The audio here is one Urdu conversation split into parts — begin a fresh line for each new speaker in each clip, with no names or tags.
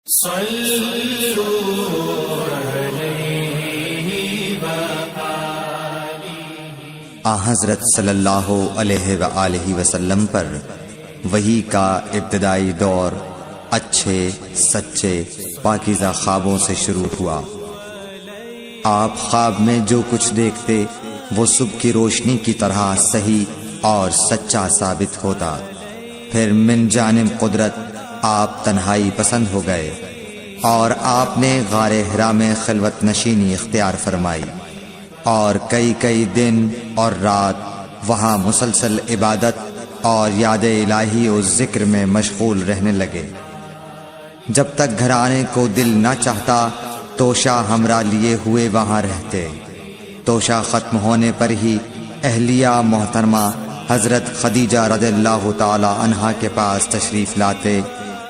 حضرت صلی اللہ علیہ وآلہ وسلم پر وحی کا ابتدائی دور اچھے سچے پاکیزہ خوابوں سے شروع ہوا۔ آپ خواب میں جو کچھ دیکھتے وہ صبح کی روشنی کی طرح صحیح اور سچا ثابت ہوتا۔ پھر من جانب قدرت آپ تنہائی پسند ہو گئے اور آپ نے غار حرا میں خلوت نشینی اختیار فرمائی اور کئی دن اور رات وہاں مسلسل عبادت اور یاد الہی و ذکر میں مشغول رہنے لگے۔ جب تک گھر آنے کو دل نہ چاہتا توشہ ہمراہ لیے ہوئے وہاں رہتے۔ توشہ ختم ہونے پر ہی اہلیہ محترمہ حضرت خدیجہ رضی اللہ تعالی عنہا کے پاس تشریف لاتے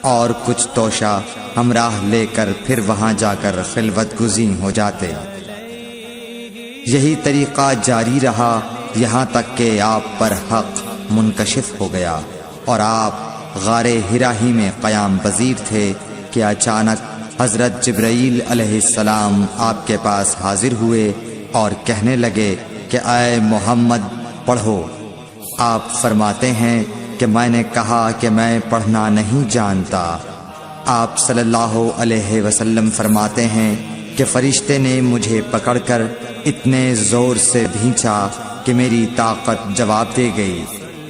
اور کچھ توشہ ہمراہ لے کر پھر وہاں جا کر خلوت گزین ہو جاتے۔ یہی طریقہ جاری رہا یہاں تک کہ آپ پر حق منکشف ہو گیا اور آپ غار حرا ہی میں قیام پذیر تھے کہ اچانک حضرت جبرائیل علیہ السلام آپ کے پاس حاضر ہوئے اور کہنے لگے کہ اے محمد پڑھو۔ آپ فرماتے ہیں کہ میں نے کہا کہ میں پڑھنا نہیں جانتا۔ آپ صلی اللہ علیہ وسلم فرماتے ہیں کہ فرشتے نے مجھے پکڑ کر اتنے زور سے بھینچا کہ میری طاقت جواب دے گئی۔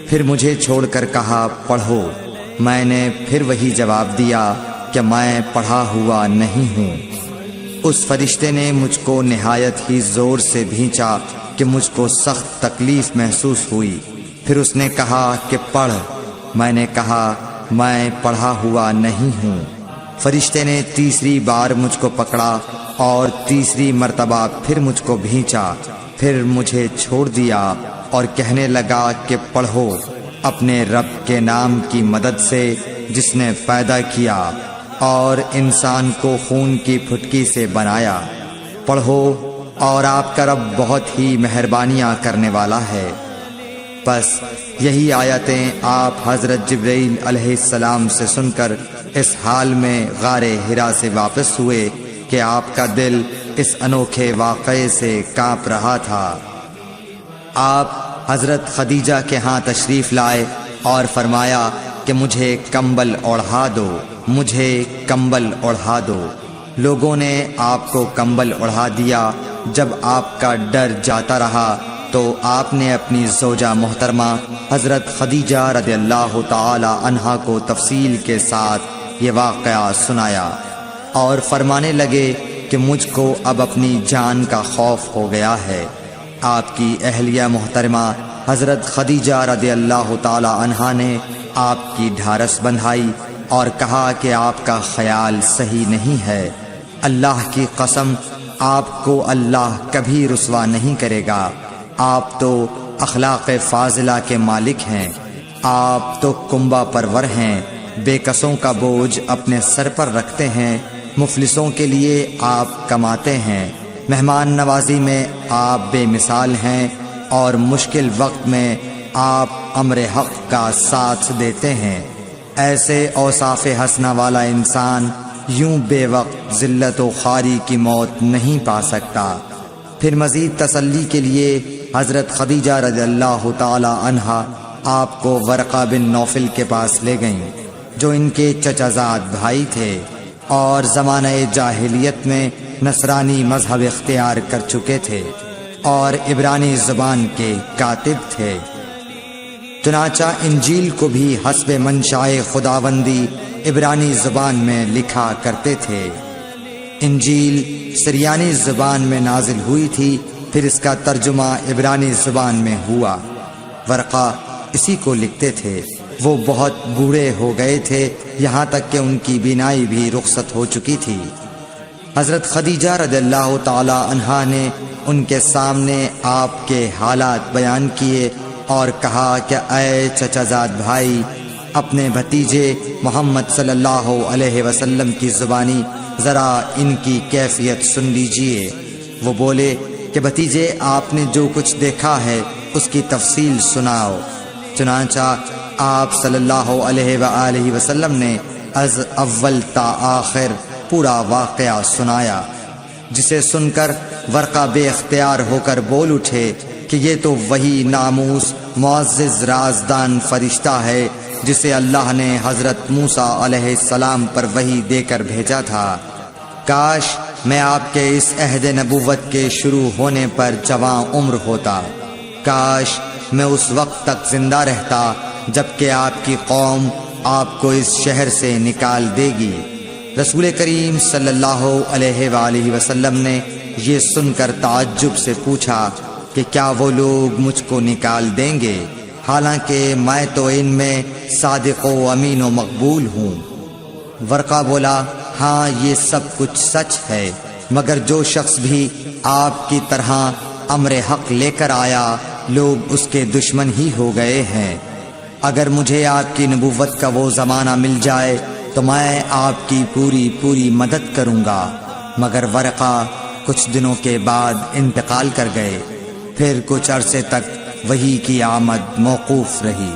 پھر مجھے چھوڑ کر کہا پڑھو۔ میں نے پھر وہی جواب دیا کہ میں پڑھا ہوا نہیں ہوں۔ اس فرشتے نے مجھ کو نہایت ہی زور سے بھینچا کہ مجھ کو سخت تکلیف محسوس ہوئی۔ پھر اس نے کہا کہ پڑھ۔ میں نے کہا میں پڑھا ہوا نہیں ہوں۔ فرشتے نے تیسری بار مجھ کو پکڑا اور تیسری مرتبہ پھر مجھ کو بھینچا۔ پھر مجھے چھوڑ دیا اور کہنے لگا کہ پڑھو اپنے رب کے نام کی مدد سے جس نے پیدا کیا اور انسان کو خون کی پھٹکی سے بنایا۔ پڑھو اور آپ کا رب بہت ہی مہربانیاں کرنے والا ہے۔ بس یہی آیتیں آپ حضرت جبرائیل علیہ السلام سے سن کر اس حال میں غار حرا سے واپس ہوئے کہ آپ کا دل اس انوکھے واقعے سے کانپ رہا تھا۔ آپ حضرت خدیجہ کے ہاں تشریف لائے اور فرمایا کہ مجھے کمبل اوڑھا دو، مجھے کمبل اوڑھا دو۔ لوگوں نے آپ کو کمبل اوڑھا دیا۔ جب آپ کا ڈر جاتا رہا تو آپ نے اپنی زوجہ محترمہ حضرت خدیجہ رضی اللہ تعالی عنہا کو تفصیل کے ساتھ یہ واقعہ سنایا اور فرمانے لگے کہ مجھ کو اب اپنی جان کا خوف ہو گیا ہے۔ آپ کی اہلیہ محترمہ حضرت خدیجہ رضی اللہ تعالی عنہا نے آپ کی ڈھارس بندھائی اور کہا کہ آپ کا خیال صحیح نہیں ہے۔ اللہ کی قسم آپ کو اللہ کبھی رسوا نہیں کرے گا۔ آپ تو اخلاق فاضلہ کے مالک ہیں۔ آپ تو کنبہ پرور ہیں، بے کسوں کا بوجھ اپنے سر پر رکھتے ہیں، مفلسوں کے لیے آپ کماتے ہیں، مہمان نوازی میں آپ بے مثال ہیں اور مشکل وقت میں آپ امر حق کا ساتھ دیتے ہیں۔ ایسے اوصاف حسنہ والا انسان یوں بے وقت ذلت و خواری کی موت نہیں پا سکتا۔ پھر مزید تسلی کے لیے حضرت خدیجہ رضی اللہ تعالی عنہا آپ کو ورقہ بن نوفل کے پاس لے گئیں جو ان کے چچا زاد بھائی تھے اور زمانہ جاہلیت میں نصرانی مذہب اختیار کر چکے تھے اور عبرانی زبان کے کاتب تھے۔ چنانچہ انجیل کو بھی حسب منشائے خداوندی عبرانی زبان میں لکھا کرتے تھے۔ انجیل سریانی زبان میں نازل ہوئی تھی، پھر اس کا ترجمہ عبرانی زبان میں ہوا۔ ورقہ اسی کو لکھتے تھے۔ وہ بہت بوڑھے ہو گئے تھے، یہاں تک کہ ان کی بینائی بھی رخصت ہو چکی تھی۔ حضرت خدیجہ رضی اللہ تعالی عنہا نے ان کے سامنے آپ کے حالات بیان کیے اور کہا کہ اے چچا زاد بھائی، اپنے بھتیجے محمد صلی اللہ علیہ وسلم کی زبانی ذرا ان کی کیفیت سن لیجئے۔ وہ بولے کہ بھتیجے آپ نے جو کچھ دیکھا ہے اس کی تفصیل سناؤ۔ چنانچہ آپ صلی اللہ علیہ وآلہ وسلم نے از اول تا آخر پورا واقعہ سنایا، جسے سن کر ورقہ بے اختیار ہو کر بول اٹھے کہ یہ تو وہی ناموس معزز رازدان فرشتہ ہے جسے اللہ نے حضرت موسیٰ علیہ السلام پر وحی دے کر بھیجا تھا۔ کاش میں آپ کے اس عہد نبوت کے شروع ہونے پر جواں عمر ہوتا، کاش میں اس وقت تک زندہ رہتا جبکہ آپ کی قوم آپ کو اس شہر سے نکال دے گی۔ رسول کریم صلی اللہ علیہ وآلہ وسلم نے یہ سن کر تعجب سے پوچھا کہ کیا وہ لوگ مجھ کو نکال دیں گے، حالانکہ میں تو ان میں صادق و امین و مقبول ہوں۔ ورقہ بولا، ہاں یہ سب کچھ سچ ہے، مگر جو شخص بھی آپ کی طرح امر حق لے کر آیا لوگ اس کے دشمن ہی ہو گئے ہیں۔ اگر مجھے آپ کی نبوت کا وہ زمانہ مل جائے تو میں آپ کی پوری مدد کروں گا، مگر ورقہ کچھ دنوں کے بعد انتقال کر گئے، پھر کچھ عرصے تک وحی کی آمد موقوف رہی۔